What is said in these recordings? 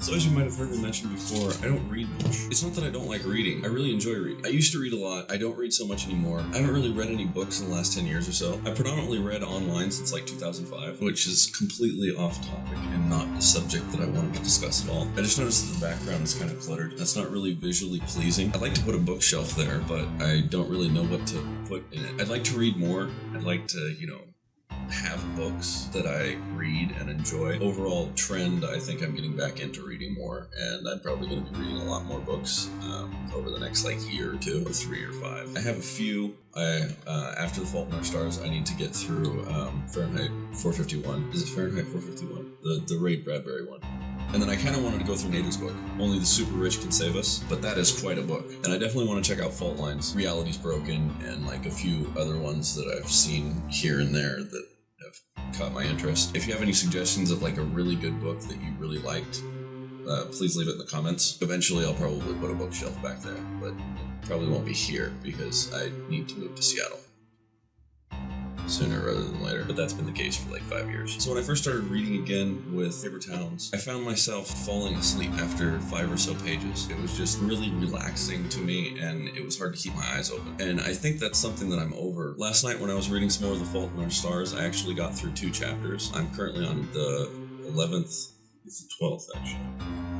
So as you might have heard me mention before, I don't read much. It's not that I don't like reading. I really enjoy reading. I used to read a lot. I don't read so much anymore. I haven't really read any books in the last 10 years or so. I predominantly read online since like 2005, which is completely off topic and not the subject that I wanted to discuss at all. I just noticed that the background is kind of cluttered. That's not really visually pleasing. I'd like to put a bookshelf there, but I don't really know what to put in it. I'd like to read more. I'd like to, have books that I read and enjoy. Overall trend, I think I'm getting back into reading more, and I'm probably going to be reading a lot more books over the next year or two, or 3 or 5. I have a few. After The Fault in Our Stars, I need to get through Fahrenheit 451. Is it Fahrenheit 451? The Ray Bradbury one. And then I kind of wanted to go through Nathan's book, Only the Super Rich Can Save Us, but that is quite a book. And I definitely want to check out Fault Lines, Reality's Broken, and a few other ones that I've seen here and there that have caught my interest. If you have any suggestions of a really good book that you really liked, please leave it in the comments. Eventually I'll probably put a bookshelf back there, but it probably won't be here because I need to move to Seattle sooner rather than later, but that's been the case for 5 years. So when I first started reading again with Paper Towns, I found myself falling asleep after 5 or so pages. It was just really relaxing to me, and it was hard to keep my eyes open. And I think that's something that I'm over. Last night when I was reading some more of The Fault in Our Stars, I actually got through 2 chapters. I'm currently on the 11th, it's the 12th actually.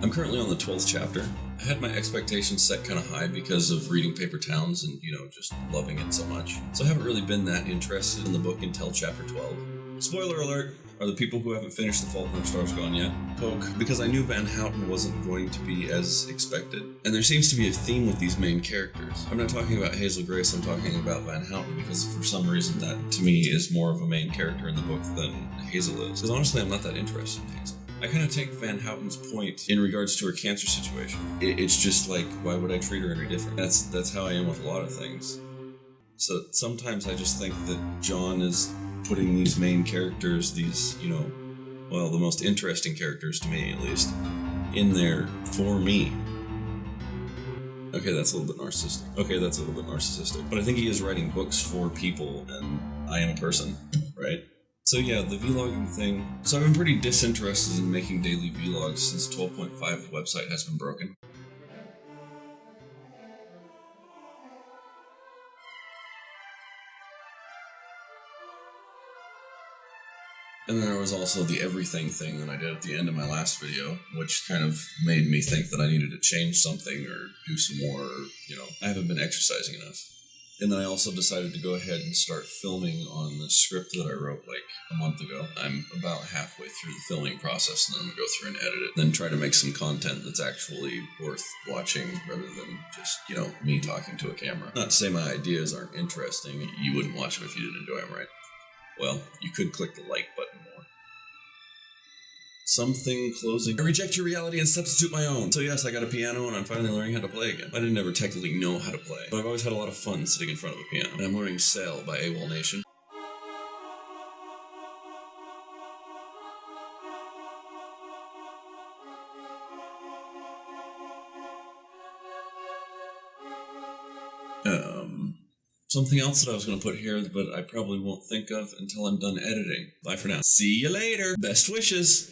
I'm currently on the 12th chapter. I had my expectations set kind of high because of reading Paper Towns and, just loving it so much. So I haven't really been that interested in the book until chapter 12. Spoiler alert, are the people who haven't finished The Fault in Our Stars gone yet? Poke, because I knew Van Houten wasn't going to be as expected. And there seems to be a theme with these main characters. I'm not talking about Hazel Grace, I'm talking about Van Houten, because for some reason that, to me, is more of a main character in the book than Hazel is. Because honestly, I'm not that interested in Hazel. I kind of take Van Houten's point in regards to her cancer situation. It's just why would I treat her any different? That's how I am with a lot of things. So sometimes I just think that John is putting these main characters, these, the most interesting characters to me at least, in there for me. Okay, that's a little bit narcissistic. But I think he is writing books for people, and I am a person, right? So yeah, the vlogging thing. So I've been pretty disinterested in making daily vlogs since 12.5 website has been broken. And then there was also the everything thing that I did at the end of my last video, which kind of made me think that I needed to change something or do some more, or, I haven't been exercising enough. And then I also decided to go ahead and start filming on the script that I wrote a month ago. I'm about halfway through the filming process, and then I'm going to go through and edit it, then try to make some content that's actually worth watching rather than just, me talking to a camera. Not to say my ideas aren't interesting. You wouldn't watch them if you didn't enjoy them, right? Well, you could click the like button more. Something closing. I reject your reality and substitute my own. So yes, I got a piano and I'm finally learning how to play again. I didn't ever technically know how to play, but I've always had a lot of fun sitting in front of a piano. And I'm learning Sail by AWOL Nation. Something else that I was going to put here, but I probably won't think of until I'm done editing. Bye for now. See you later. Best wishes.